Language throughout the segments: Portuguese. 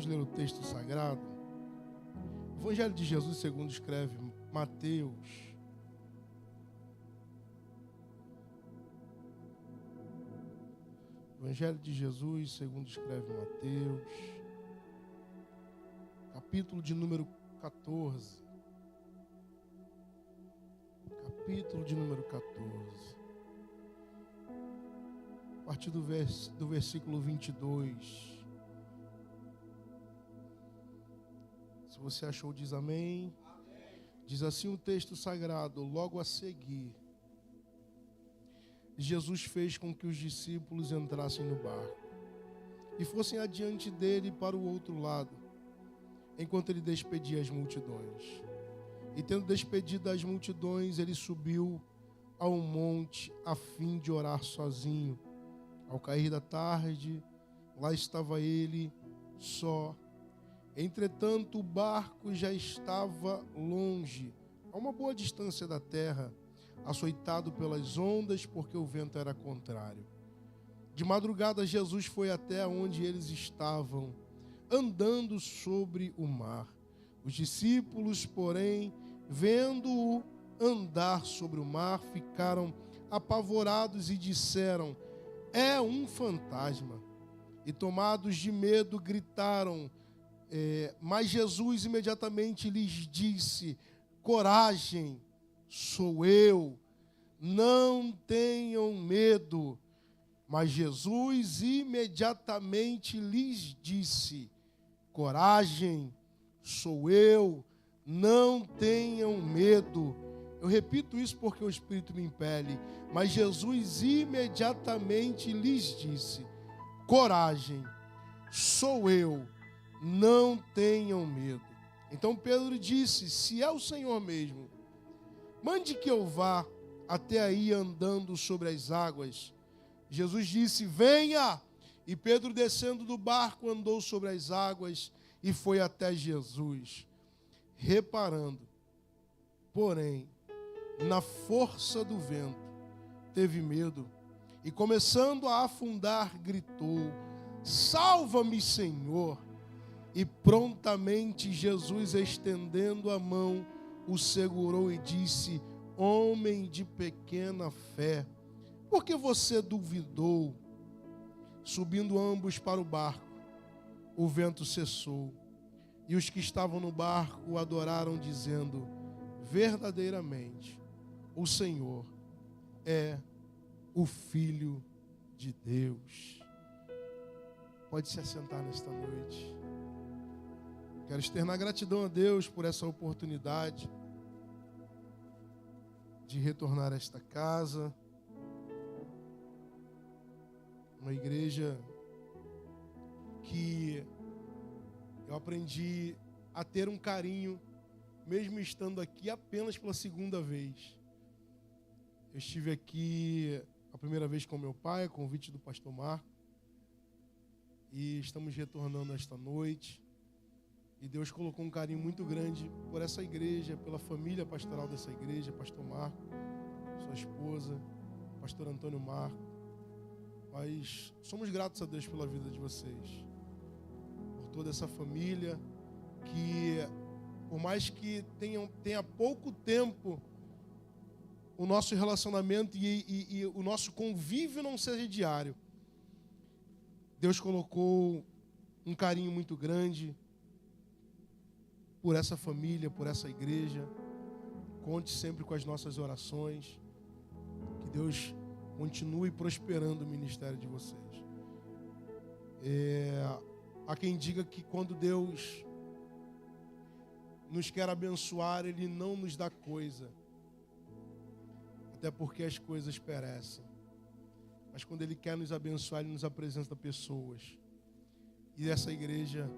Vamos ler o texto sagrado. Evangelho de Jesus segundo escreve Mateus. Evangelho de Jesus segundo escreve Mateus. Capítulo de número 14. Capítulo de número 14. A partir do versículo 22. Se você achou, diz amém. Diz assim o texto sagrado: logo a seguir, Jesus fez com que os discípulos entrassem no barco e fossem adiante dele para o outro lado, enquanto ele despedia as multidões. E tendo despedido as multidões, ele subiu ao monte a fim de orar sozinho. Ao cair da tarde, lá estava ele só. Entretanto, o barco já estava longe, a uma boa distância da terra, açoitado pelas ondas, porque o vento era contrário. De madrugada, Jesus foi até onde eles estavam, andando sobre o mar. Os discípulos, porém, vendo-o andar sobre o mar, ficaram apavorados e disseram: é um fantasma. E tomados de medo, gritaram. Mas Jesus imediatamente lhes disse: coragem, sou eu, não tenham medo. Mas Jesus imediatamente lhes disse: coragem, sou eu, não tenham medo. Eu repito isso porque o Espírito me impele. Mas Jesus imediatamente lhes disse: coragem, sou eu, não tenham medo. Então Pedro disse: se é o Senhor mesmo, mande que eu vá até aí andando sobre as águas. Jesus disse: venha. E Pedro, descendo do barco, andou sobre as águas e foi até Jesus. Reparando, porém, na força do vento, teve medo e, começando a afundar, gritou: salva-me, Senhor! E prontamente Jesus, estendendo a mão, o segurou e disse: homem de pequena fé, por que você duvidou? Subindo ambos para o barco, o vento cessou, e os que estavam no barco o adoraram, dizendo: verdadeiramente, o Senhor é o Filho de Deus. Pode se assentar nesta noite. Quero externar gratidão a Deus por essa oportunidade de retornar a esta casa, uma igreja que eu aprendi a ter um carinho, mesmo estando aqui apenas pela segunda vez. Eu estive aqui a primeira vez com meu pai, a convite do pastor Marco, e estamos retornando esta noite. E Deus colocou um carinho muito grande por essa igreja, pela família pastoral dessa igreja, pastor Marco, sua esposa, pastor Antônio Marco. Mas somos gratos a Deus pela vida de vocês, por toda essa família que, por mais que tenha pouco tempo, o nosso relacionamento e o nosso convívio não seja diário, Deus colocou um carinho muito grande por essa família, por essa igreja. Conte sempre com as nossas orações. Que Deus continue prosperando o ministério de vocês. Há quem diga que quando Deus nos quer abençoar, Ele não nos dá coisa, até porque as coisas perecem. Mas quando Ele quer nos abençoar, Ele nos apresenta pessoas. E essa igreja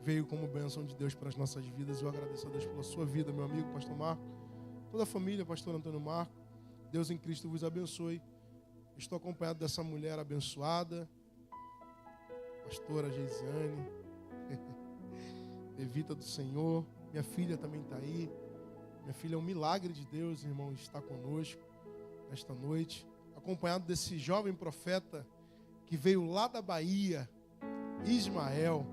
veio como bênção de Deus para as nossas vidas. Eu agradeço a Deus pela sua vida, meu amigo, pastor Marco, toda a família, pastor Antônio Marco. Deus em Cristo vos abençoe. Estou acompanhado dessa mulher abençoada, pastora Geisiane, levita do Senhor. Minha filha também está aí. Minha filha é um milagre de Deus, irmão, está conosco esta noite, acompanhado desse jovem profeta que veio lá da Bahia, Ismael.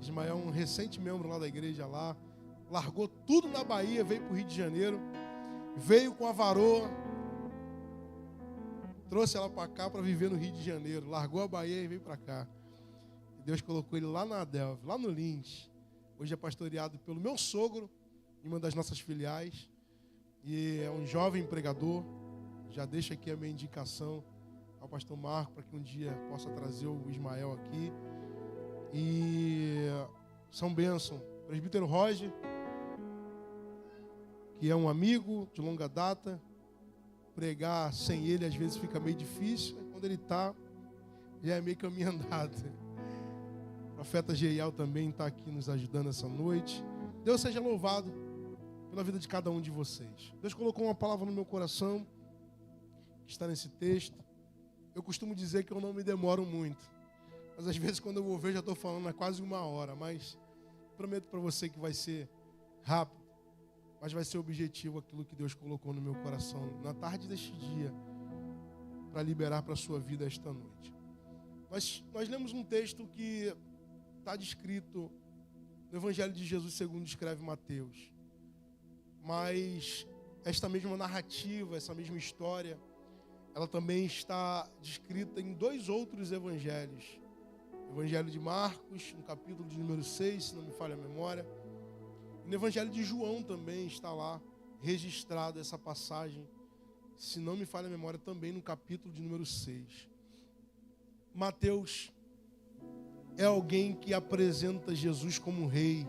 Ismael é um recente membro lá da igreja lá. Largou tudo na Bahia, veio para o Rio de Janeiro. Veio com a varoa. Trouxe ela para cá para viver no Rio de Janeiro. Largou a Bahia e veio para cá. E Deus colocou ele lá na Adelphi, lá no Lins. Hoje é pastoreado pelo meu sogro, em uma das nossas filiais. E é um jovem pregador. Já deixo aqui a minha indicação ao pastor Marco, para que um dia possa trazer o Ismael aqui. E são bênção. Presbítero Roger, que é um amigo de longa data. Pregar sem ele às vezes fica meio difícil. Quando ele está, já é meio caminho andado. O profeta Geial também está aqui nos ajudando essa noite. Deus seja louvado pela vida de cada um de vocês. Deus colocou uma palavra no meu coração, que está nesse texto. Eu costumo dizer que eu não me demoro muito. Mas às vezes quando eu vou ver, já estou falando há quase 1 hora. Mas prometo para você que vai ser rápido. Mas vai ser objetivo aquilo que Deus colocou no meu coração na tarde deste dia, para liberar para a sua vida esta noite. Nós lemos um texto que está descrito no Evangelho de Jesus segundo escreve Mateus. Mas esta mesma narrativa, essa mesma história, ela também está descrita em 2 outros evangelhos. O Evangelho de Marcos, no capítulo de número 6, se não me falha a memória. No Evangelho de João também está lá registrada essa passagem, se não me falha a memória, também no capítulo de número 6. Mateus é alguém que apresenta Jesus como rei.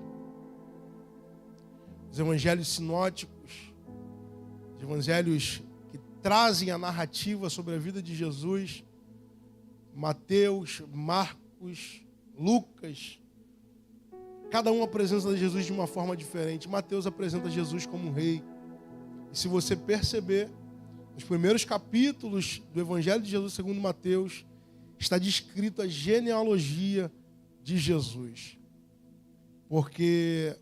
Os evangelhos sinóticos, os evangelhos que trazem a narrativa sobre a vida de Jesus, Mateus, Marcos, Lucas, cada um apresenta Jesus de uma forma diferente. Mateus apresenta Jesus como um rei. E se você perceber, nos primeiros capítulos do Evangelho de Jesus segundo Mateus, está descrita a genealogia de Jesus. Porque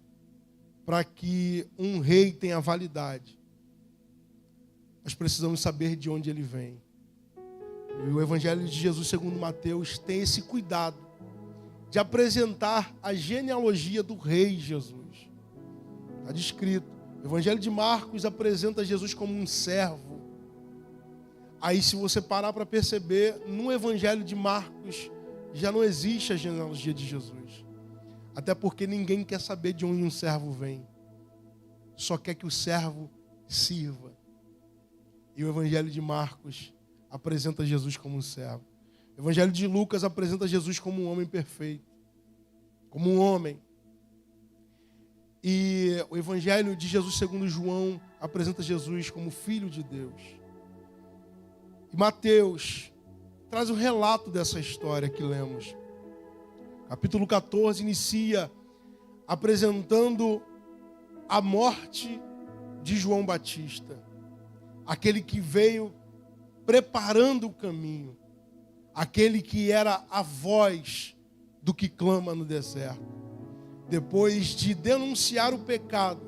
para que um rei tenha validade, nós precisamos saber de onde ele vem. E o Evangelho de Jesus segundo Mateus tem esse cuidado de apresentar a genealogia do rei Jesus. Está descrito. O Evangelho de Marcos apresenta Jesus como um servo. Aí, se você parar para perceber, no Evangelho de Marcos já não existe a genealogia de Jesus. Até porque ninguém quer saber de onde um servo vem. Só quer que o servo sirva. E o Evangelho de Marcos apresenta Jesus como um servo. O Evangelho de Lucas apresenta Jesus como um homem perfeito. Como um homem. E o Evangelho de Jesus segundo João apresenta Jesus como filho de Deus. E Mateus traz o relato dessa história que lemos. Capítulo 14 inicia apresentando a morte de João Batista. Aquele que veio preparando o caminho. Aquele que era a voz do que clama no deserto. Depois de denunciar o pecado,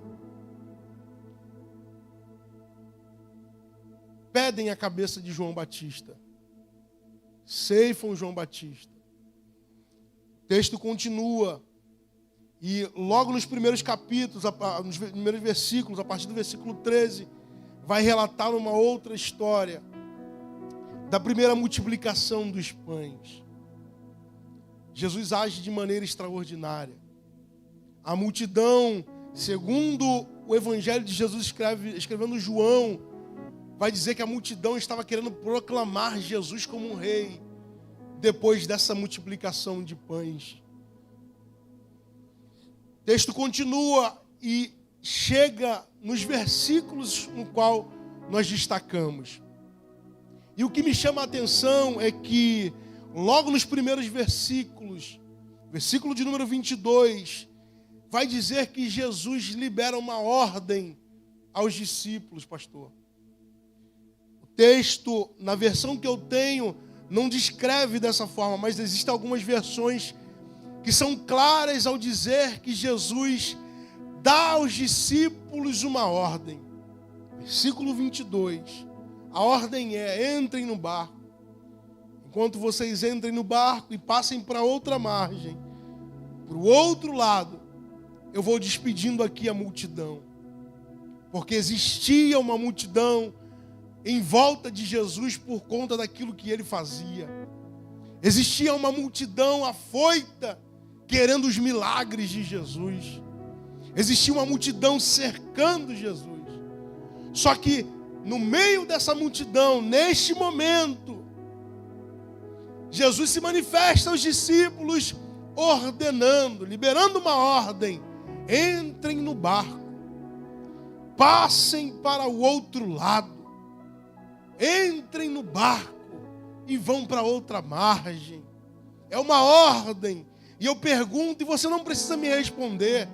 pedem a cabeça de João Batista. Ceifam João Batista. O texto continua. E logo nos primeiros capítulos, nos primeiros versículos, a partir do versículo 13, vai relatar uma outra história da primeira multiplicação dos pães. Jesus age de maneira extraordinária. A multidão, segundo o Evangelho de Jesus escrevendo João, vai dizer que a multidão estava querendo proclamar Jesus como um rei, depois dessa multiplicação de pães. O texto continua e chega nos versículos no qual nós destacamos. E o que me chama a atenção é que, logo nos primeiros versículos, versículo de número 22, vai dizer que Jesus libera uma ordem aos discípulos, pastor. O texto, na versão que eu tenho, não descreve dessa forma, mas existem algumas versões que são claras ao dizer que Jesus dá aos discípulos uma ordem. Versículo 22. A ordem é: entrem no barco. Enquanto vocês entrem no barco e passem para outra margem, para o outro lado, eu vou despedindo aqui a multidão. Porque existia uma multidão em volta de Jesus por conta daquilo que ele fazia. Existia uma multidão afoita querendo os milagres de Jesus. Existia uma multidão cercando Jesus. Só que no meio dessa multidão, neste momento, Jesus se manifesta aos discípulos ordenando, liberando uma ordem: entrem no barco, passem para o outro lado, entrem no barco e vão para outra margem. É uma ordem. E eu pergunto, e você não precisa me responder: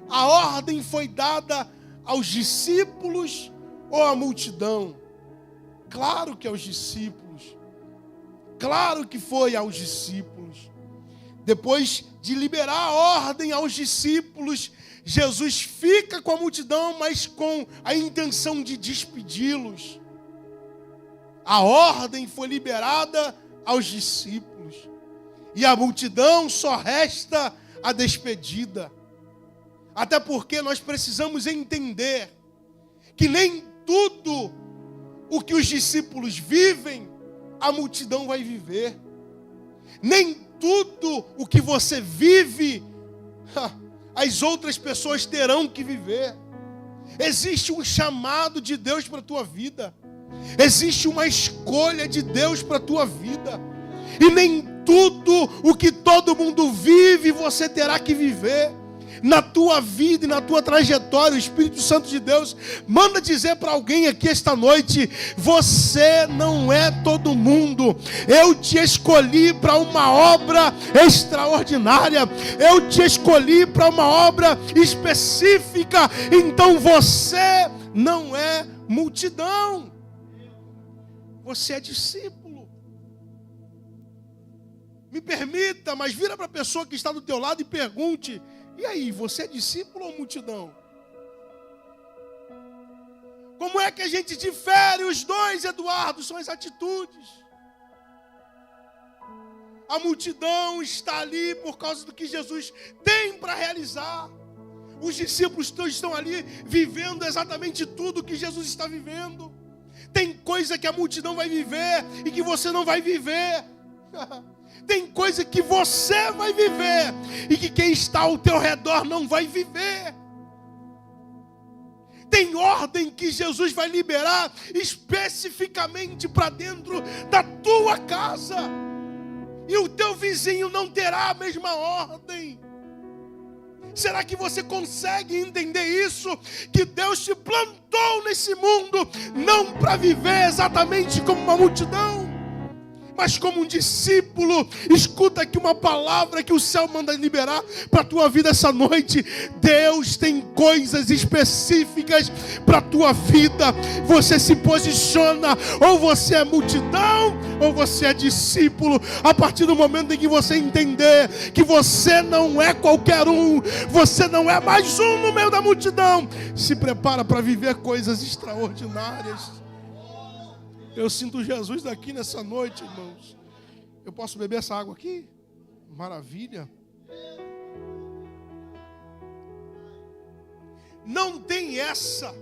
a ordem foi dada aos discípulos ou à multidão? Claro que aos discípulos. Claro que foi aos discípulos. Depois de liberar a ordem aos discípulos, Jesus fica com a multidão, mas com a intenção de despedi-los. A ordem foi liberada aos discípulos. E a multidão só resta a despedida. Até porque nós precisamos entender que nem tudo o que os discípulos vivem, a multidão vai viver. Nem tudo o que você vive, as outras pessoas terão que viver. Existe um chamado de Deus para a tua vida. Existe uma escolha de Deus para a tua vida. E nem tudo o que todo mundo vive, você terá que viver. Na tua vida e na tua trajetória, o Espírito Santo de Deus manda dizer para alguém aqui esta noite: você não é todo mundo. Eu te escolhi para uma obra extraordinária. Eu te escolhi para uma obra específica. Então você não é multidão. Você é discípulo. Me permita, mas vira para a pessoa que está do teu lado e pergunte: e aí, você é discípulo ou multidão? Como é que a gente difere os dois, Eduardo? São as atitudes. A multidão está ali por causa do que Jesus tem para realizar. Os discípulos estão ali vivendo exatamente tudo que Jesus está vivendo. Tem coisa que a multidão vai viver e que você não vai viver. Tem coisa que você vai viver e que quem está ao teu redor não vai viver. Tem ordem que Jesus vai liberar especificamente para dentro da tua casa. E o teu vizinho não terá a mesma ordem. Será que você consegue entender isso? Que Deus te plantou nesse mundo não para viver exatamente como uma multidão, mas como um discípulo. Escuta aqui uma palavra que o céu manda liberar para a tua vida essa noite. Deus tem coisas específicas para a tua vida. Você se posiciona, ou você é multidão, ou você é discípulo. A partir do momento em que você entender que você não é qualquer um, você não é mais um no meio da multidão, se prepara para viver coisas extraordinárias. Eu sinto Jesus daqui nessa noite, irmãos. Eu posso beber essa água aqui? Maravilha. Não tem essa.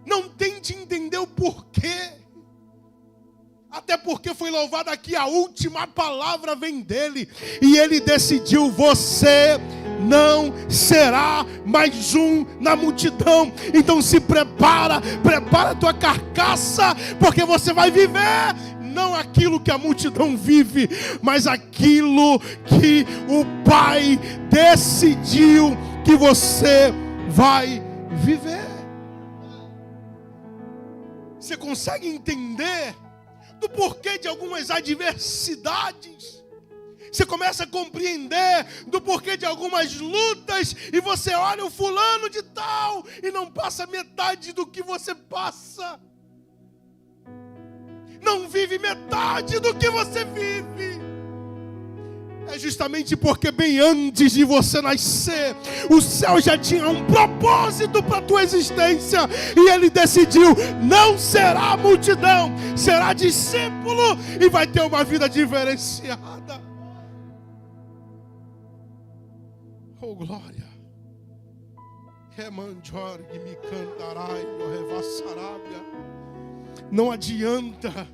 Não tente entender o porquê. Até porque foi louvado aqui, a última palavra vem dele. E ele decidiu: você não será mais um na multidão. Então se prepara a tua carcaça, porque você vai viver não aquilo que a multidão vive, mas aquilo que o Pai decidiu que você vai viver. Você consegue entender do porquê de algumas adversidades? Você começa a compreender do porquê de algumas lutas, e você olha o fulano de tal e não passa metade do que você passa. Não vive metade do que você vive. É justamente porque bem antes de você nascer, o céu já tinha um propósito para a tua existência. E ele decidiu: não será multidão, será discípulo, e vai ter uma vida diferenciada. Oh, glória. Me cantarai, não adianta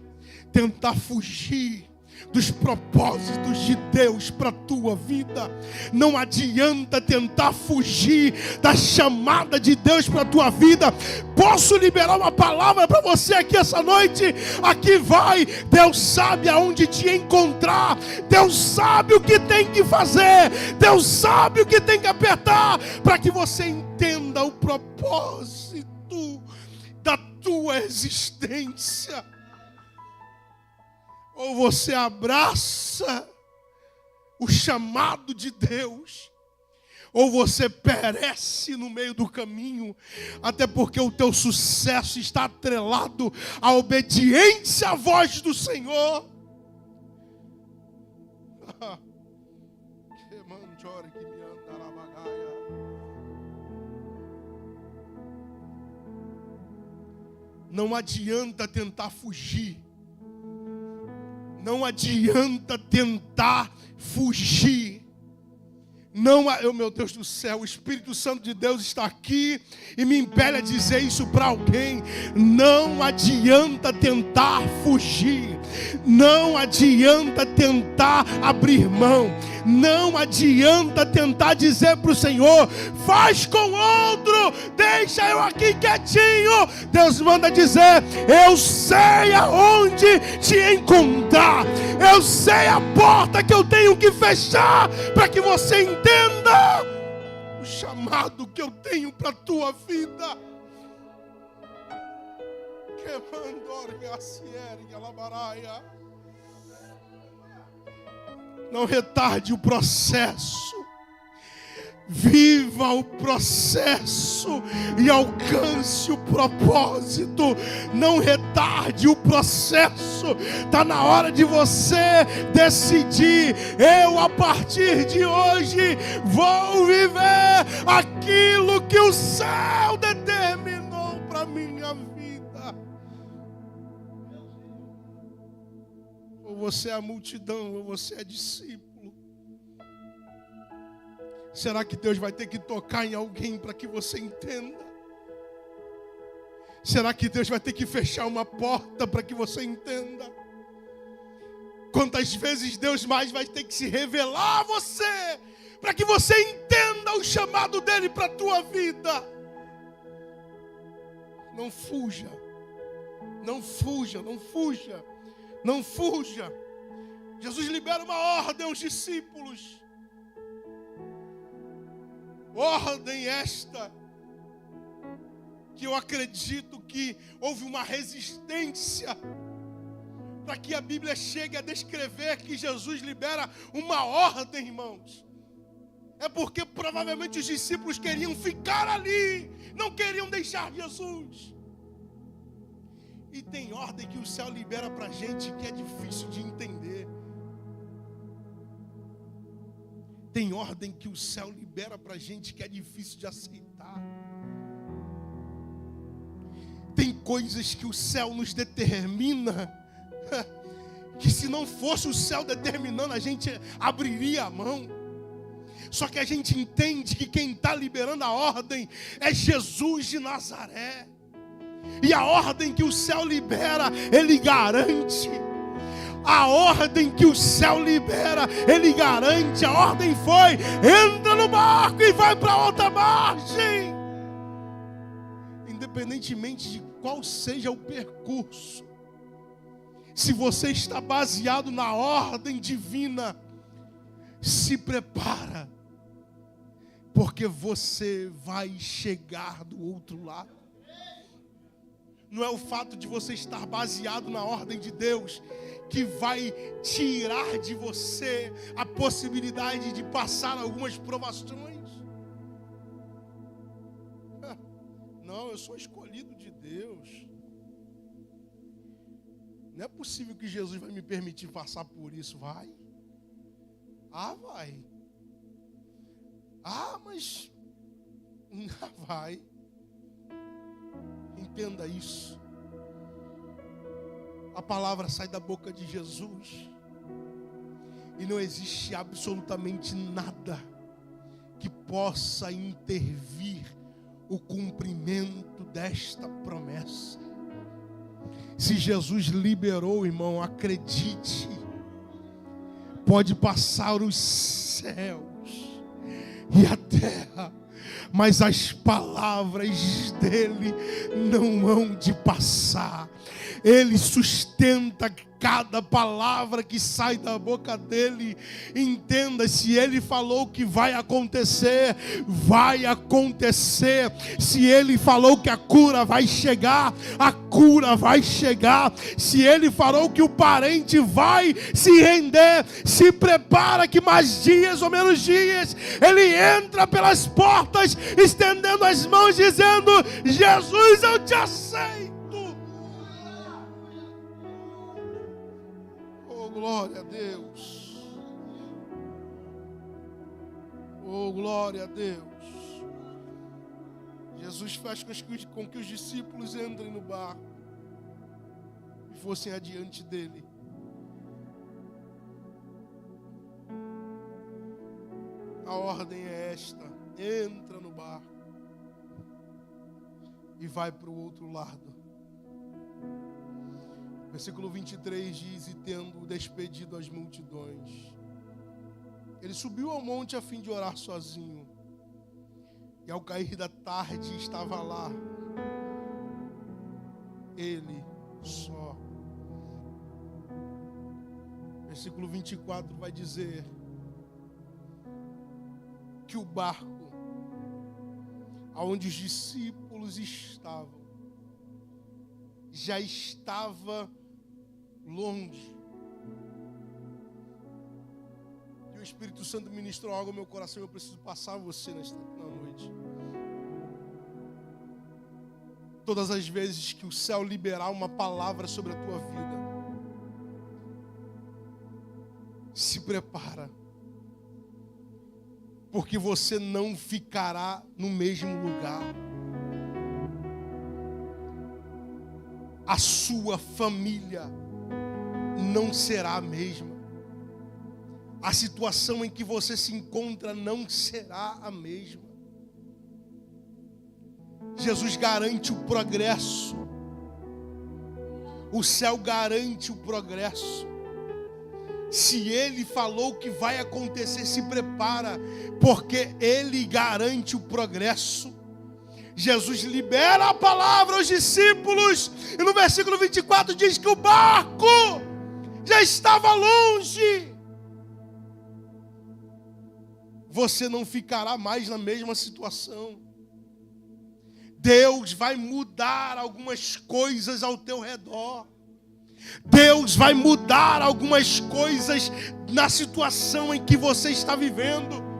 tentar fugir dos propósitos de Deus para a tua vida. Não adianta tentar fugir da chamada de Deus para a tua vida. Posso liberar uma palavra para você aqui essa noite? Aqui vai. Deus sabe aonde te encontrar. Deus sabe o que tem que fazer. Deus sabe o que tem que apertar para que você entenda o propósito da tua existência. Ou você abraça o chamado de Deus, ou você perece no meio do caminho, até porque o teu sucesso está atrelado à obediência à voz do Senhor. Não adianta tentar fugir. Não adianta tentar fugir. Não, meu Deus do céu, o Espírito Santo de Deus está aqui e me impele a dizer isso para alguém. Não adianta tentar fugir. Não adianta tentar abrir mão. Não adianta tentar dizer para o Senhor: faz com outro, deixa eu aqui quietinho. Deus manda dizer: eu sei aonde te encontrar. Eu sei a porta que eu tenho que fechar para que você entenda o chamado que eu tenho para a tua vida. Não retarde o processo. Viva o processo e alcance o propósito. Não retarde o processo. Está na hora de você decidir: eu a partir de hoje vou viver aquilo que o céu determinou para minha vida. Ou você é a multidão, ou você é discípulo. Será que Deus vai ter que tocar em alguém para que você entenda? Será que Deus vai ter que fechar uma porta para que você entenda? Quantas vezes Deus mais vai ter que se revelar a você para que você entenda o chamado dele para a tua vida? Não fuja, não fuja, não fuja, não fuja. Jesus libera uma ordem aos discípulos. Ordem esta, que eu acredito que houve uma resistência para que a Bíblia chegue a descrever que Jesus libera uma ordem, irmãos. É porque provavelmente os discípulos queriam ficar ali, não queriam deixar Jesus. E tem ordem que o céu libera para a gente que é difícil de entender. Tem ordem que o céu libera para a gente que é difícil de aceitar. Tem coisas que o céu nos determina, que se não fosse o céu determinando, a gente abriria a mão. Só que a gente entende que quem está liberando a ordem é Jesus de Nazaré. E a ordem que o céu libera, ele garante. A ordem que o céu libera, ele garante. A ordem foi: entra no barco e vai para outra margem. Independentemente de qual seja o percurso, se você está baseado na ordem divina, se prepara, porque você vai chegar do outro lado. Não é o fato de você estar baseado na ordem de Deus que vai tirar de você a possibilidade de passar algumas provações. Não, eu sou escolhido de Deus. Não é possível que Jesus vai me permitir passar por isso. Vai. Vai. Mas vai. Entenda isso. A palavra sai da boca de Jesus e não existe absolutamente nada que possa intervir o cumprimento desta promessa. Se Jesus liberou, irmão, acredite, pode passar os céus e a terra, mas as palavras dele não hão de passar. Ele sustenta cada palavra que sai da boca dele. Entenda, se ele falou que vai acontecer, vai acontecer. Se ele falou que a cura vai chegar, a cura vai chegar. Se ele falou que o parente vai se render, se prepara que mais dias ou menos dias, ele entra pelas portas, estendendo as mãos, dizendo: Jesus, eu te aceito. Glória a Deus. Oh, glória a Deus. Jesus faz com que os discípulos entrem no barco e fossem adiante dele. A ordem é esta: entra no barco e vai para o outro lado. Versículo 23 diz: e tendo despedido as multidões, ele subiu ao monte a fim de orar sozinho. E ao cair da tarde estava lá ele só. Versículo 24 vai dizer que o barco aonde os discípulos estavam já estava longe. E o Espírito Santo ministrou algo ao meu coração. Eu preciso passar a você na noite. Todas as vezes que o céu liberar uma palavra sobre a tua vida, se prepara, porque você não ficará no mesmo lugar. A sua família não será a mesma. A situação em que você se encontra não será a mesma. Jesus garante o progresso. O céu garante o progresso. Se Ele falou que vai acontecer, se prepara, porque Ele garante o progresso. Jesus libera a palavra aos discípulos, e no versículo 24 diz que o barco já estava longe. Você não ficará mais na mesma situação. Deus vai mudar algumas coisas ao teu redor. Deus vai mudar algumas coisas na situação em que você está vivendo.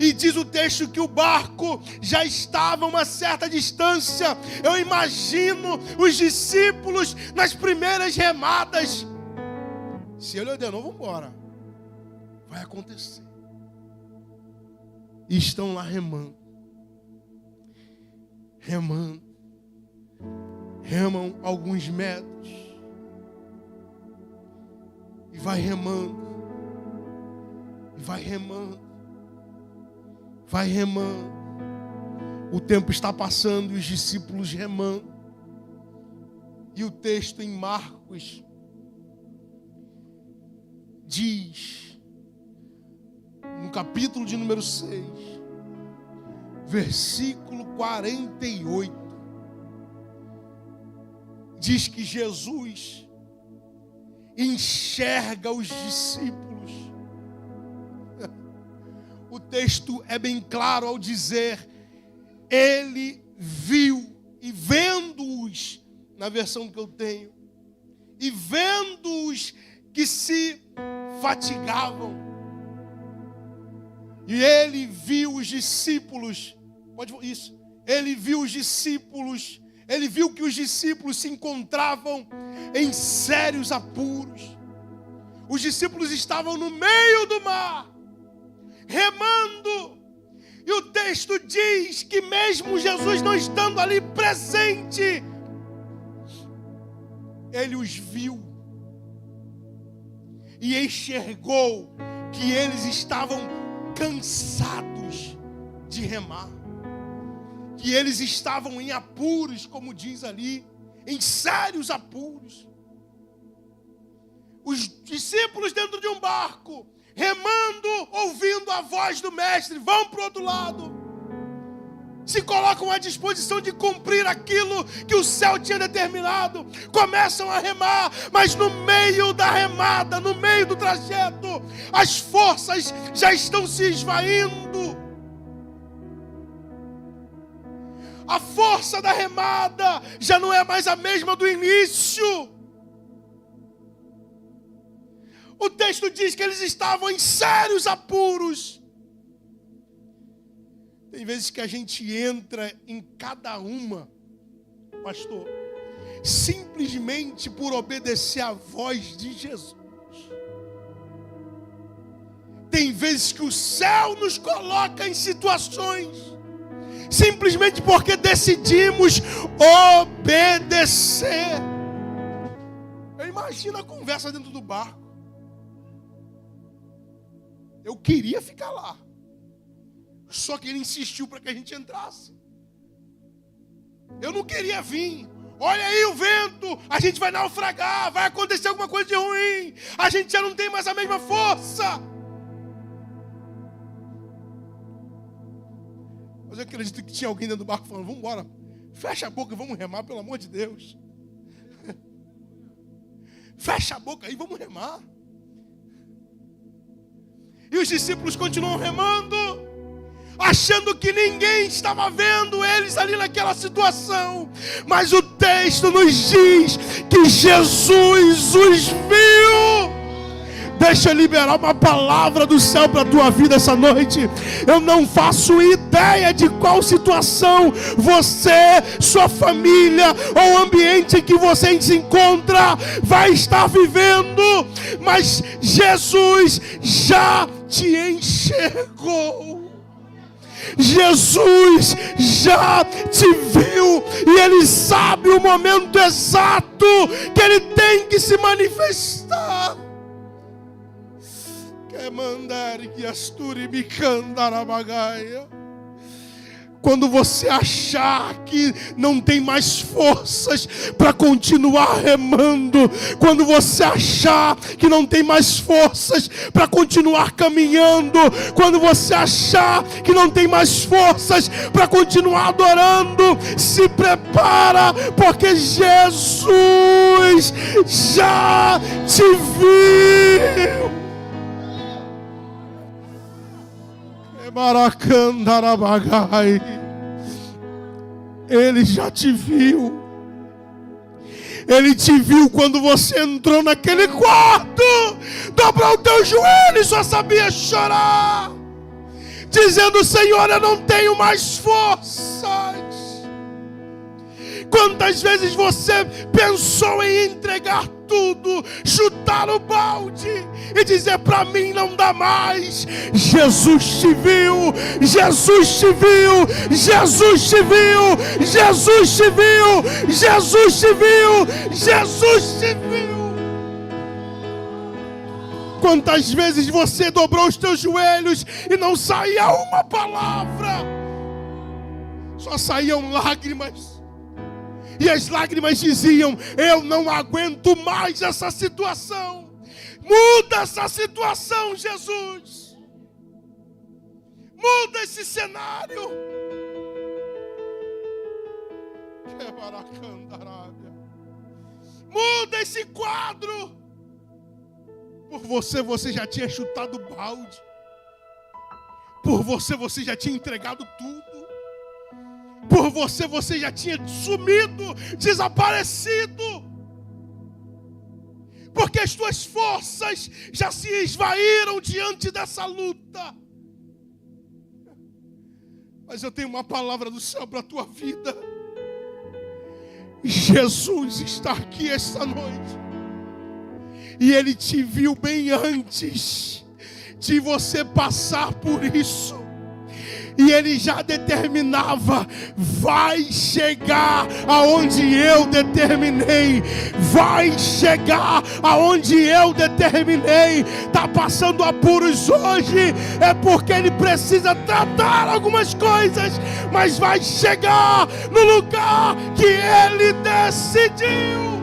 E diz o texto que o barco já estava a uma certa distância. Eu imagino os discípulos nas primeiras remadas. Se ele ordenou, vamos embora. Vai acontecer. E estão lá remando. Remam alguns metros. E vai remando. Vai remando. O tempo está passando e os discípulos remando. E o texto em Marcos diz, no capítulo de número 6, versículo 48, diz que Jesus enxerga os discípulos. O texto é bem claro ao dizer: ele viu, e vendo-os, na versão que eu tenho, e vendo-os que se fatigavam, e ele viu os discípulos, ele viu os discípulos, ele viu que os discípulos se encontravam em sérios apuros. Os discípulos estavam no meio do mar, remando, e o texto diz que mesmo Jesus não estando ali presente, ele os viu e enxergou que eles estavam cansados de remar. Que eles estavam em apuros, como diz ali, em sérios apuros. Os discípulos dentro de um barco, remando, ouvindo a voz do mestre, vão para o outro lado. Se colocam à disposição de cumprir aquilo que o céu tinha determinado. Começam a remar, mas no meio da remada, no meio do trajeto, as forças já estão se esvaindo. A força da remada já não é mais a mesma do início. O texto diz que eles estavam em sérios apuros. Tem vezes que a gente entra em cada uma, pastor, simplesmente por obedecer à voz de Jesus. Tem vezes que o céu nos coloca em situações, simplesmente porque decidimos obedecer. Eu imagino a conversa dentro do barco. Eu queria ficar lá. Só que ele insistiu para que a gente entrasse. Eu não queria vir. Olha aí o vento. A gente vai naufragar. Vai acontecer alguma coisa de ruim. A gente já não tem mais a mesma força. Mas eu acredito que tinha alguém dentro do barco falando: vamos embora. Fecha a boca e vamos remar, pelo amor de Deus. Fecha a boca aí, vamos remar. E os discípulos continuam remando, achando que ninguém estava vendo eles ali naquela situação. Mas o texto nos diz que Jesus os viu. Deixa eu liberar uma palavra do céu para a tua vida essa noite. Eu não faço ideia de qual situação você, sua família ou o ambiente em que você se encontra vai estar vivendo, mas Jesus já te enxergou. Jesus já te viu e Ele sabe o momento exato que Ele tem que se manifestar. Quer mandar que asturi me candarabagaia. Quando você achar que não tem mais forças para continuar remando, quando você achar que não tem mais forças para continuar caminhando, quando você achar que não tem mais forças para continuar adorando, se prepara, porque Jesus já te viu. Ele já te viu. Ele te viu quando você entrou naquele quarto, dobrou o teu joelho e só sabia chorar, dizendo: Senhor, eu não tenho mais forças. Quantas vezes você pensou em entregar tudo, chutar o balde e dizer: para mim não dá mais. Jesus te viu, Jesus te viu, Jesus te viu, Jesus te viu, Jesus te viu, Jesus te viu. Quantas vezes você dobrou os teus joelhos e não saía uma palavra, só saíam lágrimas. E as lágrimas diziam: eu não aguento mais essa situação. Muda essa situação, Jesus. Muda esse cenário. Muda esse quadro. Por você já tinha chutado o balde. Por você já tinha entregado tudo. Por você já tinha sumido, desaparecido. Porque as tuas forças já se esvaíram diante dessa luta. Mas eu tenho uma palavra do céu para a tua vida. Jesus está aqui esta noite. E Ele te viu bem antes de você passar por isso. E ele já determinava: vai chegar aonde eu determinei. Vai chegar aonde eu determinei. Está passando apuros hoje, é porque ele precisa tratar algumas coisas, mas vai chegar no lugar que ele decidiu.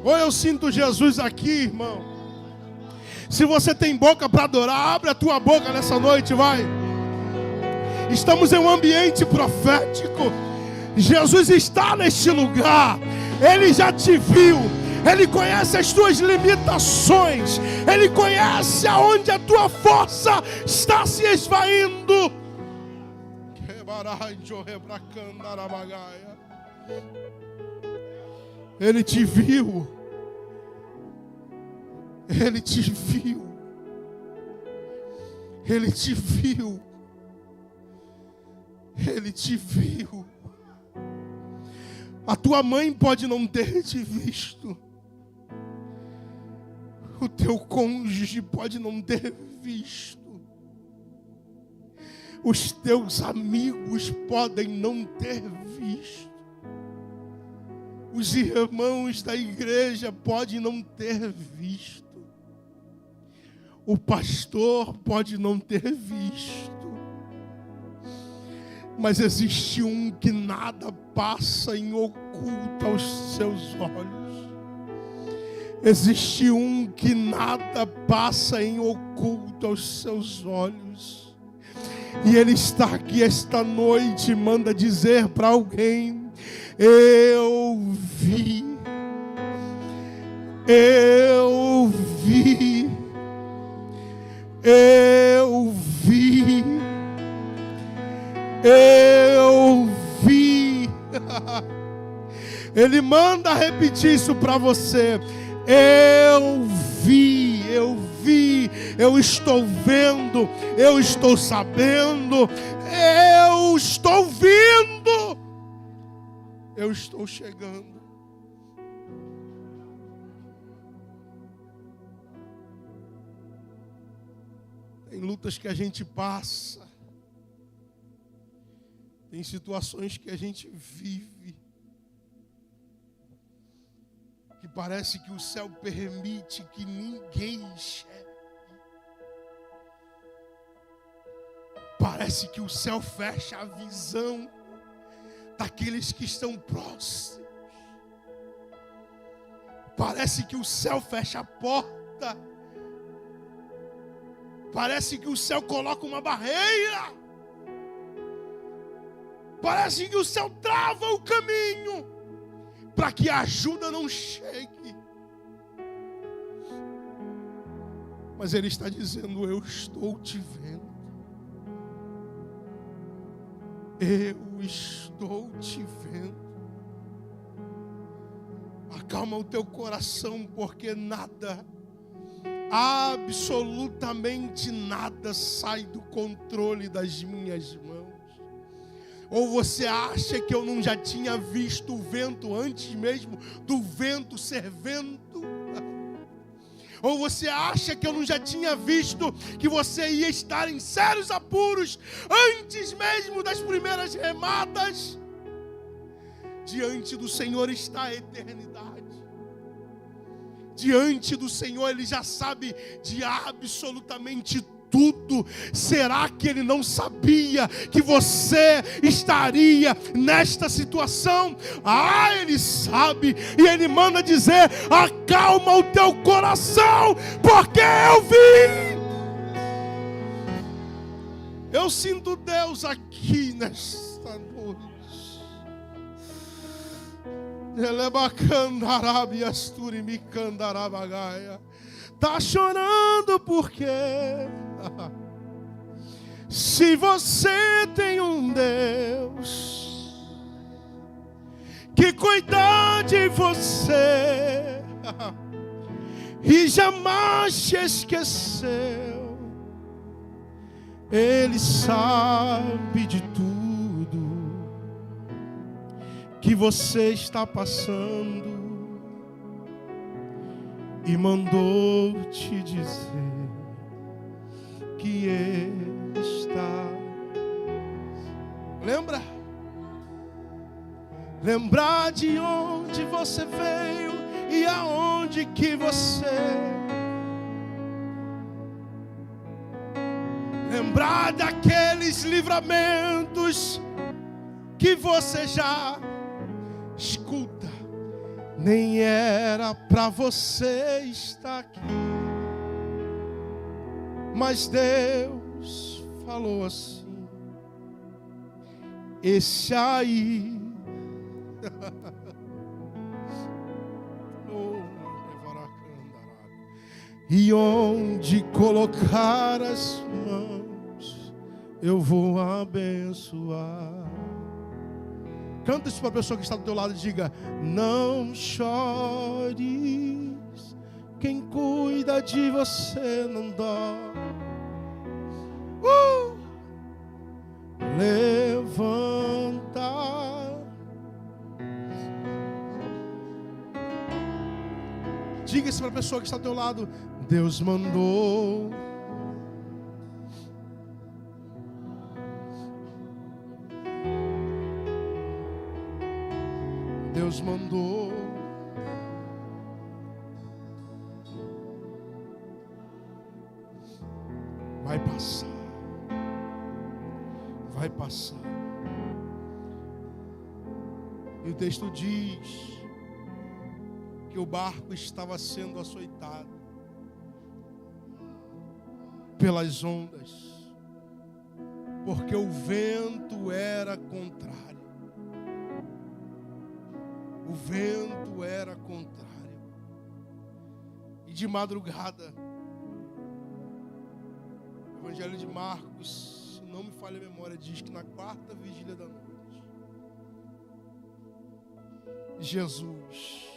Ou eu sinto Jesus aqui, irmão. Se você tem boca para adorar, abre a tua boca nessa noite, vai. Estamos em um ambiente profético. Jesus está neste lugar. Ele já te viu. Ele conhece as tuas limitações. Ele conhece aonde a tua força está se esvaindo. Ele te viu. Ele te viu. Ele te viu. Ele te viu. A tua mãe pode não ter te visto. O teu cônjuge pode não ter visto. Os teus amigos podem não ter visto. Os irmãos da igreja podem não ter visto. O pastor pode não ter visto. Mas existe um que nada passa em oculto aos seus olhos. Existe um que nada passa em oculto aos seus olhos. E ele está aqui esta noite e manda dizer para alguém: eu vi. Eu vi. Eu vi. Eu vi. Ele manda repetir isso para você. Eu vi, eu vi, eu estou vendo, eu estou sabendo, eu estou vindo, eu estou chegando. Tem lutas que a gente passa. Tem situações que a gente vive, que parece que o céu permite que ninguém enxergue. Parece que o céu fecha a visão daqueles que estão próximos. Parece que o céu fecha a porta. Parece que o céu coloca uma barreira. Parece que o céu trava o caminho para que a ajuda não chegue. Mas ele está dizendo: eu estou te vendo. Eu estou te vendo. Acalma o teu coração, porque nada, absolutamente nada sai do controle das minhas mãos. Ou você acha que eu não já tinha visto o vento antes mesmo do vento ser vento? Ou você acha que eu não já tinha visto que você ia estar em sérios apuros antes mesmo das primeiras remadas? Diante do Senhor está a eternidade. Diante do Senhor Ele já sabe de absolutamente tudo. Será que Ele não sabia que você estaria nesta situação? Ele sabe, e Ele manda dizer: acalma o teu coração, porque eu vi. Eu sinto Deus aqui nesta noite. Tá chorando porque se você tem um Deus que cuida de você e jamais te esqueceu, Ele sabe de tudo que você está passando e mandou te dizer que Ele está estás. Lembra? Lembrar de onde você veio e aonde que você. Lembrar daqueles livramentos que você já escuta. Nem era para você estar aqui, mas Deus falou assim: esse aí. E onde colocar as mãos, eu vou abençoar. Canta isso para a pessoa que está do teu lado e diga: não chores, quem cuida de você não dói. Levanta. Diga isso para a pessoa que está ao teu lado: Deus mandou. Deus mandou. Vai passar. Vai passar. E o texto diz que o barco estava sendo açoitado pelas ondas, porque o vento era contrário. O vento era contrário. E de madrugada, o Evangelho de Marcos, se não me falha a memória, diz que na quarta vigília da noite, Jesus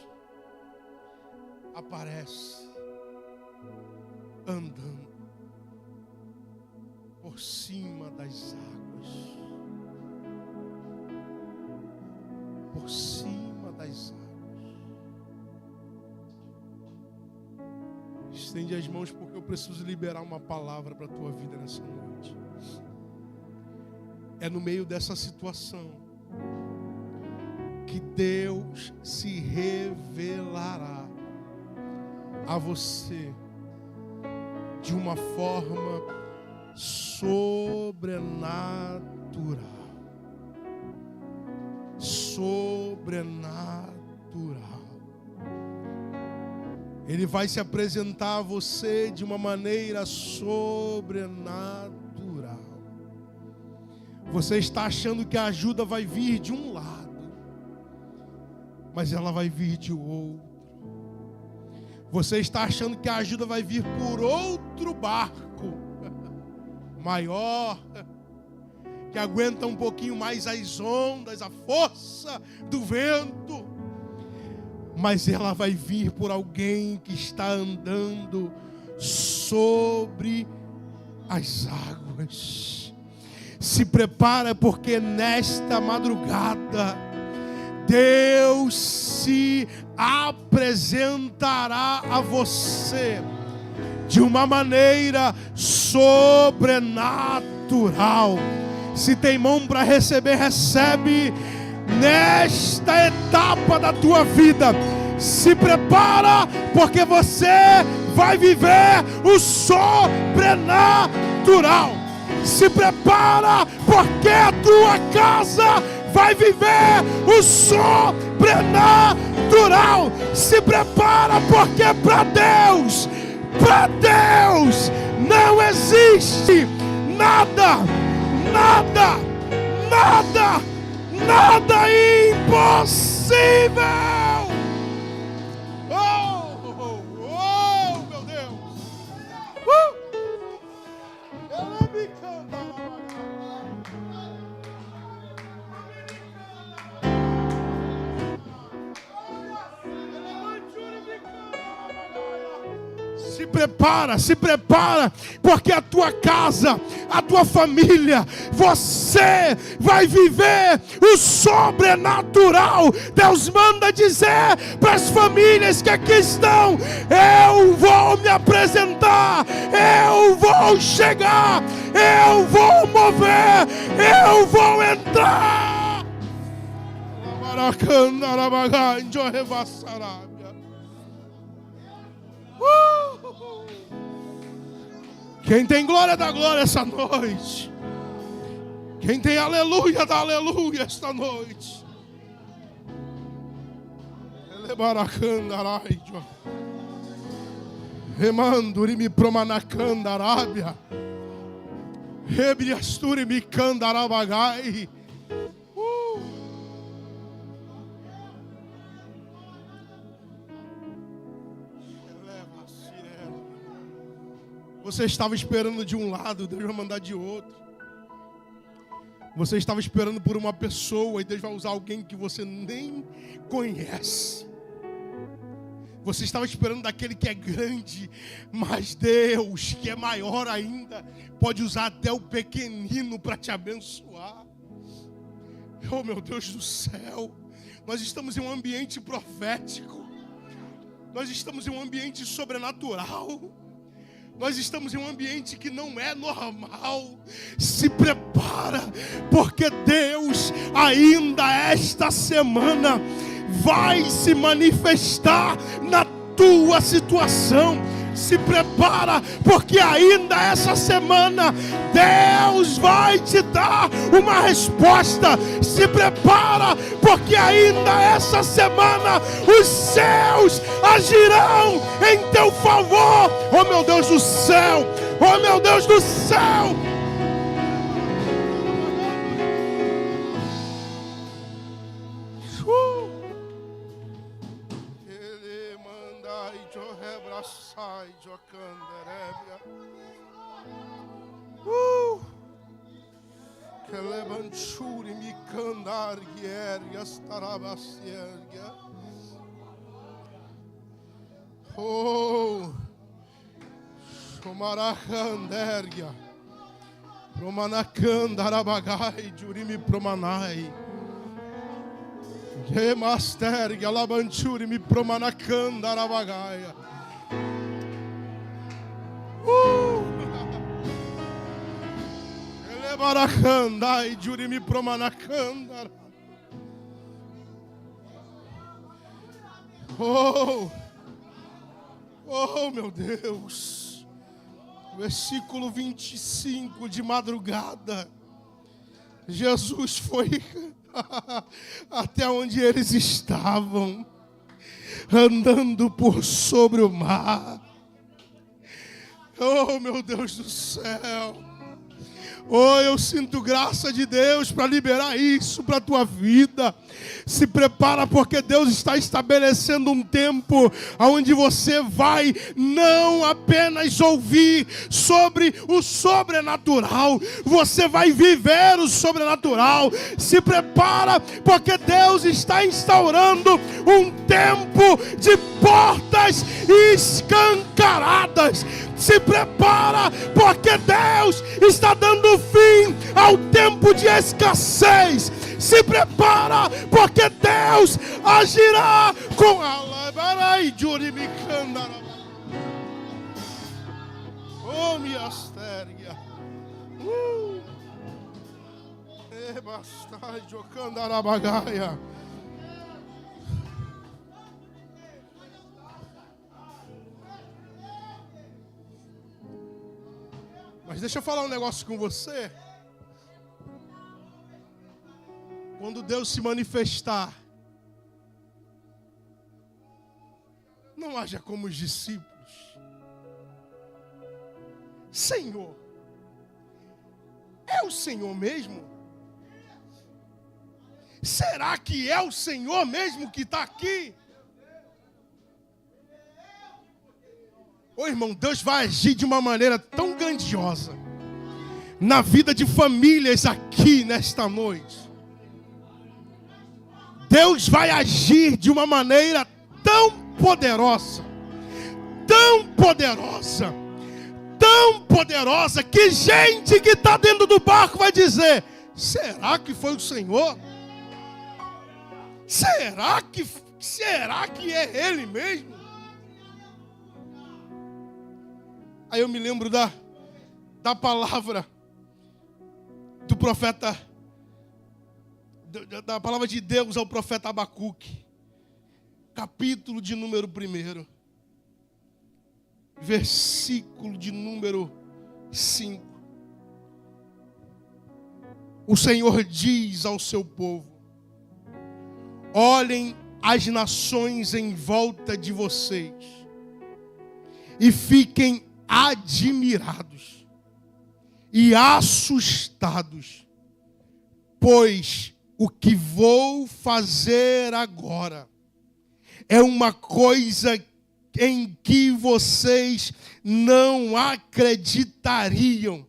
aparece andando por cima das águas, por cima das águas. Estende as mãos, porque eu preciso liberar uma palavra para a tua vida nessa noite. É no meio dessa situação que Deus se revelará a você de uma forma sobrenatural. Sobrenatural. Ele vai se apresentar a você de uma maneira sobrenatural. Você está achando que a ajuda vai vir de um lado, mas ela vai vir de outro. Você está achando que a ajuda vai vir por outro barco maior, que aguenta um pouquinho mais as ondas, a força do vento, mas ela vai vir por alguém que está andando sobre as águas. Se prepara, porque nesta madrugada Deus se apresentará a você de uma maneira sobrenatural. Se tem mão para receber, recebe nesta etapa da tua vida. Se prepara, porque você vai viver o sobrenatural. Se prepara, porque a tua casa vai viver o sobrenatural. Se prepara, porque para Deus não existe nada impossível. Oh, meu Deus. Se prepara, porque a tua casa, a tua família, você vai viver o sobrenatural. Deus manda dizer para as famílias que aqui estão: eu vou me apresentar, eu vou chegar, eu vou mover, eu vou entrar. Quem tem glória, dá glória essa noite. Quem tem aleluia, dá aleluia esta noite. Remanduri me promanacandarábia. Rebriasturi me candarabagai. Você estava esperando de um lado, Deus vai mandar de outro. Você estava esperando por uma pessoa e Deus vai usar alguém que você nem conhece. Você estava esperando daquele que é grande, mas Deus, que é maior ainda, pode usar até o pequenino para te abençoar. Oh, meu Deus do céu, nós estamos em um ambiente profético, nós estamos em um ambiente sobrenatural, nós estamos em um ambiente que não é normal. Se prepara, porque Deus ainda esta semana vai se manifestar na tua situação. Se prepara, porque ainda essa semana Deus vai te dar uma resposta. Se prepara, porque ainda essa semana os céus agirão em teu favor. Oh, meu Deus do céu! Oh, meu Deus do céu! Que levanchuri me candar guerras tarabasierga. Oh, Somaracandergia, Promanacandarabagaai, Jurimi Promanai, Gemastergia, Labanchuri me Promanacandarabagaia. Elebaracandai, Jurimi Promanacandara. Oh, meu Deus. Versículo 25, de madrugada, Jesus foi até onde eles estavam, andando por sobre o mar. Oh, meu Deus do céu. Oh, eu sinto graça de Deus para liberar isso para a tua vida. Se prepara, porque Deus está estabelecendo um tempo onde você vai não apenas ouvir sobre o sobrenatural, você vai viver o sobrenatural. Se prepara, porque Deus está instaurando um tempo de portas escancaradas. Se prepara, porque Deus está dando fim ao tempo de escassez. Se prepara, porque Deus agirá com oh, minha astéria. Mas deixa eu falar um negócio com você. Quando Deus se manifestar, não haja como os discípulos. Senhor, é o Senhor mesmo? Será que é o Senhor mesmo que está aqui? Ô irmão, Deus vai agir de uma maneira tão grandiosa na vida de famílias aqui nesta noite. Deus vai agir de uma maneira tão poderosa, tão poderosa, tão poderosa, que gente que está dentro do barco vai dizer: será que foi o Senhor? Será que é Ele mesmo? Aí eu me lembro da palavra profeta, da palavra de Deus ao profeta Abacuque, capítulo de número 1, versículo de número 5. O Senhor diz ao seu povo: olhem as nações em volta de vocês e fiquem admirados e assustados, pois o que vou fazer agora é uma coisa em que vocês não acreditariam,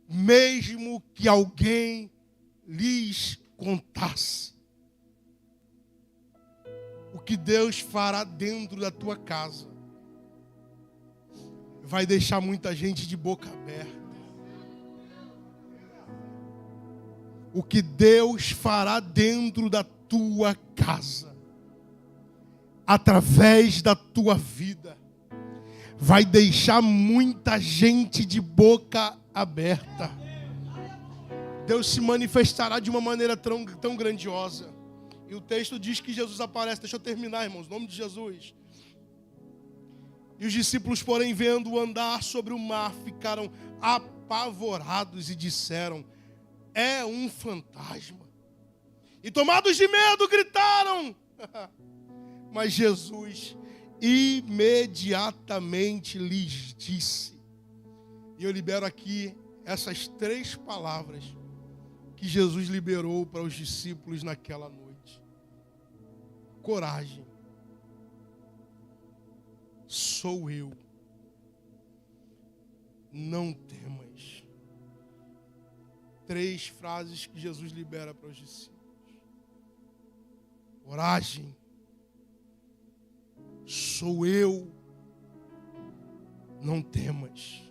mesmo que alguém lhes contasse. O que Deus fará dentro da tua casa vai deixar muita gente de boca aberta. O que Deus fará dentro da tua casa, através da tua vida, vai deixar muita gente de boca aberta. Deus se manifestará de uma maneira tão grandiosa. E o texto diz que Jesus aparece. Deixa eu terminar, irmãos, em nome de Jesus. E os discípulos, porém, vendo-o andar sobre o mar, ficaram apavorados e disseram: é um fantasma. E tomados de medo, gritaram. Mas Jesus imediatamente lhes disse. E eu libero aqui essas 3 palavras que Jesus liberou para os discípulos naquela noite. Coragem. Sou eu. Não temas. 3 frases que Jesus libera para os discípulos. Coragem. Sou eu. Não temas.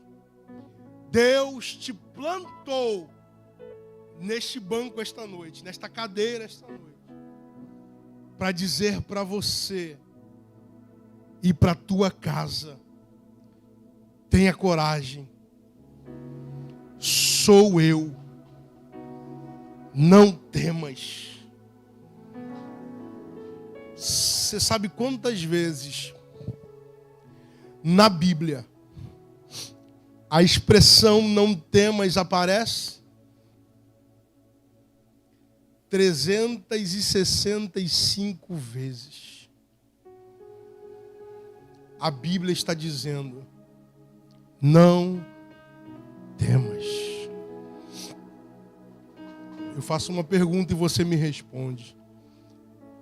Deus te plantou neste banco esta noite, nesta cadeira esta noite, para dizer para você e para a tua casa: tenha coragem. Sou eu. Não temas. Você sabe quantas vezes na Bíblia a expressão não temas aparece? 365 vezes. A Bíblia está dizendo: não temas. Eu faço uma pergunta e você me responde.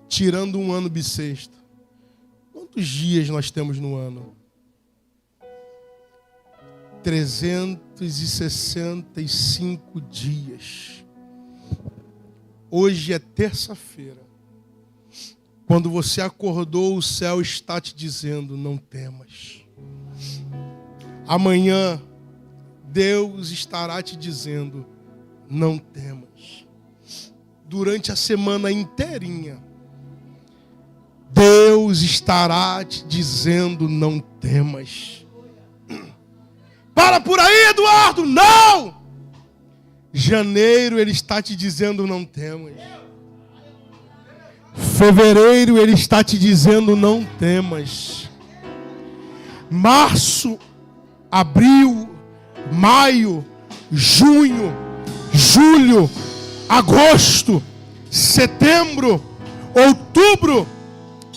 Tirando um ano bissexto, quantos dias nós temos no ano? 365 dias. Hoje é terça-feira. Quando você acordou, o céu está te dizendo: não temas. Amanhã, Deus estará te dizendo: não temas. Durante a semana inteirinha, Deus estará te dizendo: não temas. Para por aí, Eduardo, não! Janeiro, Ele está te dizendo: não temas. Fevereiro, Ele está te dizendo: não temas. Março, abril, maio, junho, julho, agosto, setembro, outubro,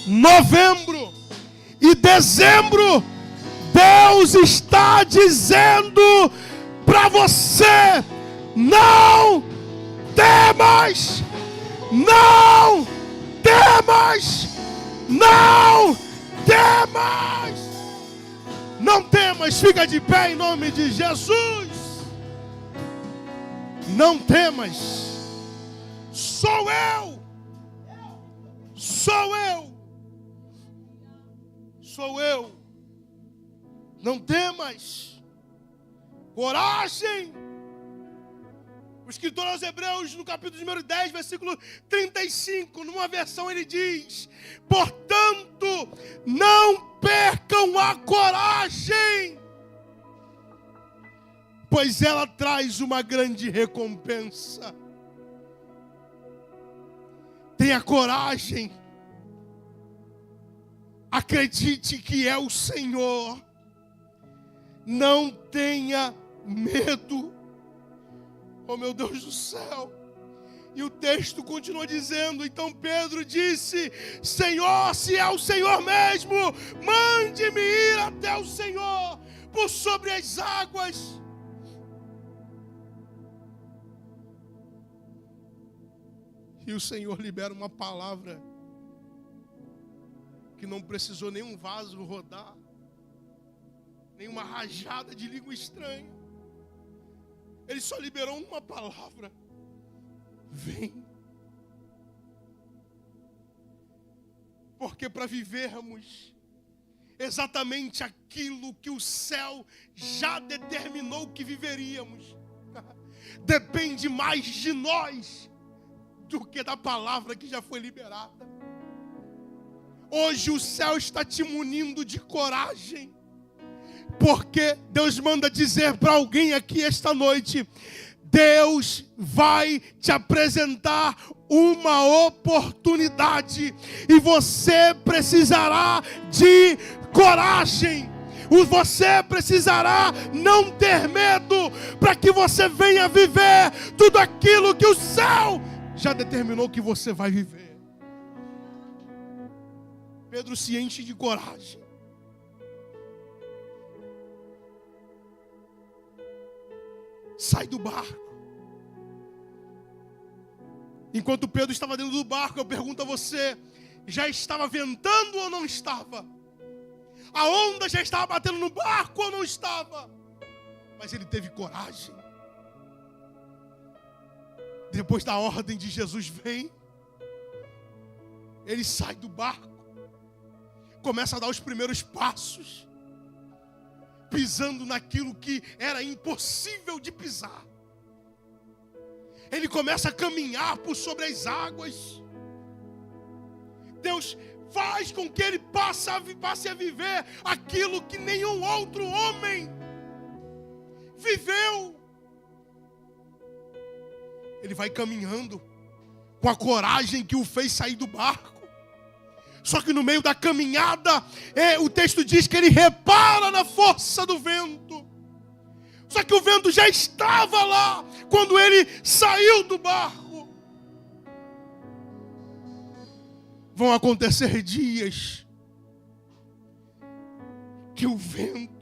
novembro e dezembro, Deus está dizendo para você: não temas, não temas, não temas, não temas. Fica de pé em nome de Jesus. Não temas. Sou eu. Sou eu. Sou eu. Não temas. Coragem. O escritor aos Hebreus, no capítulo número 10, versículo 35, numa versão ele diz: portanto, não percam a coragem, pois ela traz uma grande recompensa. Tenha coragem. Acredite que é o Senhor. Não tenha medo. Oh, meu Deus do céu. E o texto continua dizendo, então Pedro disse, Senhor, se é o Senhor mesmo, mande-me ir até o Senhor por sobre as águas. E o Senhor libera uma palavra que não precisou nenhum vaso rodar, nenhuma rajada de língua estranha. Ele só liberou uma palavra. Vem. Porque para vivermos exatamente aquilo que o céu já determinou que viveríamos, depende mais de nós do que da palavra que já foi liberada. Hoje o céu está te munindo de coragem, porque Deus manda dizer para alguém aqui esta noite, Deus vai te apresentar uma oportunidade e você precisará de coragem. Você precisará não ter medo para que você venha viver tudo aquilo que o céu já determinou que você vai viver. Pedro se enche de coragem. Sai do barco. Enquanto Pedro estava dentro do barco, eu pergunto a você, já estava ventando ou não estava? A onda já estava batendo no barco ou não estava? Mas ele teve coragem. Depois da ordem de Jesus, vem. Ele sai do barco. Começa a dar os primeiros passos. Pisando naquilo que era impossível de pisar. Ele começa a caminhar por sobre as águas. Deus faz com que ele passe a viver aquilo que nenhum outro homem viveu. Ele vai caminhando com a coragem que o fez sair do barco. Só que no meio da caminhada, o texto diz que ele repara na força do vento. Só que o vento já estava lá quando ele saiu do barco. Vão acontecer dias que o vento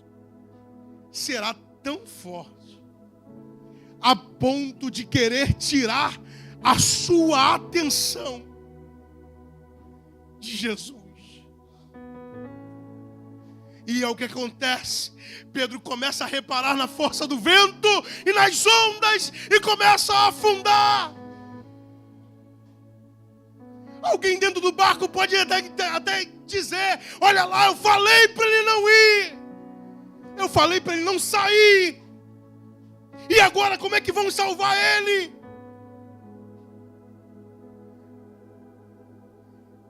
será tão forte a ponto de querer tirar a sua atenção de Jesus. E é o que acontece. Pedro começa a reparar na força do vento e nas ondas e começa a afundar. Alguém dentro do barco pode até dizer, olha lá, eu falei para ele não ir. Eu falei para ele não sair. E agora como é que vamos salvar ele?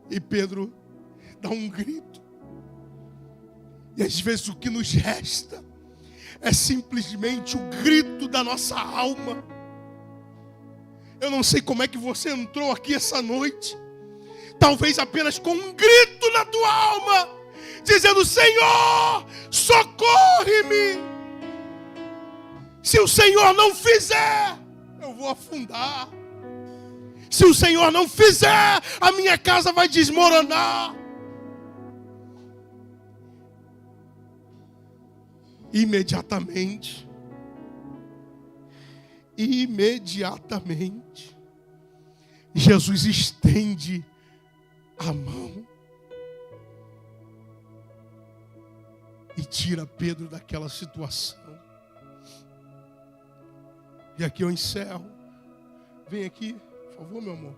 E Pedro dá um grito. E às vezes o que nos resta é simplesmente o grito da nossa alma. Eu não sei como é que você entrou aqui essa noite. Talvez apenas com um grito na tua alma, dizendo, Senhor, socorre-me. Se o Senhor não fizer, eu vou afundar. Se o Senhor não fizer, a minha casa vai desmoronar. Imediatamente, Jesus estende a mão e tira Pedro daquela situação. E aqui eu encerro. Vem aqui, por favor, meu amor.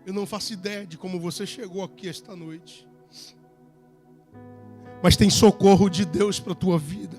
Eu não faço ideia de como você chegou aqui esta noite. Mas tem socorro de Deus para a tua vida.